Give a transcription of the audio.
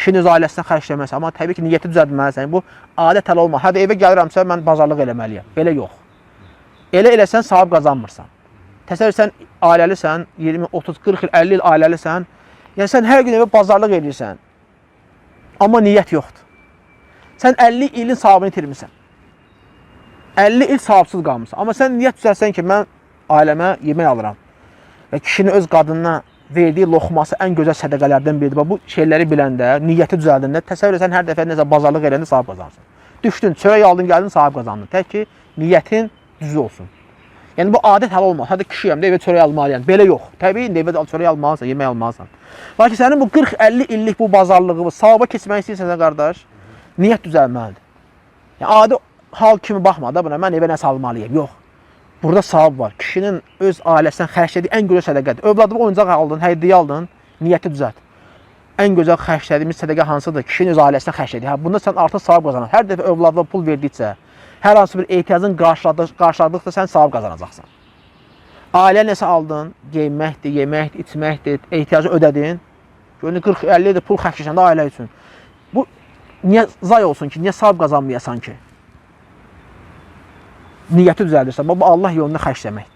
kişinin öz ailəsinə xərcləməsi, amma təbii ki, niyyəti düzəltməlisən. Bu adət hələ olmaz. Hədə evə gəlirəmsə, mən bazarlıq eləməliyəm. Belə yox. Elə eləsən, savab qazanmırsan. Təsəvvür sən ailəlisən, 20, 30, 40 il, 50 il ailəlisən. Yəni sən hər gün evə bazarlıq edirsən. Amma niyyət yoxdur. Sən 50 ilin savabını itirmirsən. 50 il savabsız qalmırsan. Amma sən niyyət düzəlsən ki, mən ailəmə yemək alıram. Və kişinin öz qadınına verdiyi loxması ən gözəl sədəqələrdən biridir. Bu şeyləri biləndə, niyyəti düzəldəndə, təsəvvür etsən hər dəfə nəsə bazarlıq eləndə savab qazansın. Düşdün, çörək aldın, gəldin, savab qazandın. Tək ki, niyyətin düzü olsun. Yəni bu adət hələ olmaz. Hədə kişiyəm də evə çörək almalıyam. Belə yox. Təbii indi evə çörək almalısan, yemək almalısan. Lakin sənin bu 40-50 illik bu bazarlığı, savaba keçmək istəyirsən qardaş, niyyət düzəlməlidir. Yəni adi hal kimi baxma da buna, mən evə nəsə almalıyam. Yox. Burada savab var. Kişinin öz ailəsindən xərclədiyi ən gözəl sədəqədir. Övladına oyuncaq aldın, hədiyyə aldın, niyyəti düzəlt. Ən gözəl xərclədiyimiz sədəqə hansıdır? Kişinin öz ailəsindən xərclədiyi. Bunda sən artıq savab qazanırsan. Hər dəfə övladına pul verdikcə, hər hansı bir ehtiyacın qarşıladıqda sən savab qazanacaqsan. Ailə nəsə aldın, geyinməkdir, yeməkdir, içməkdir, ehtiyacı ödədin. Görünür 40-50 il pul xərcləyirsən də ailə üçün. Bu niyə zay olsun ki, niyə savab qazanmayasan ki? Niyyəti düzəldirsən, bu Allah yolunda xərcləməkdir.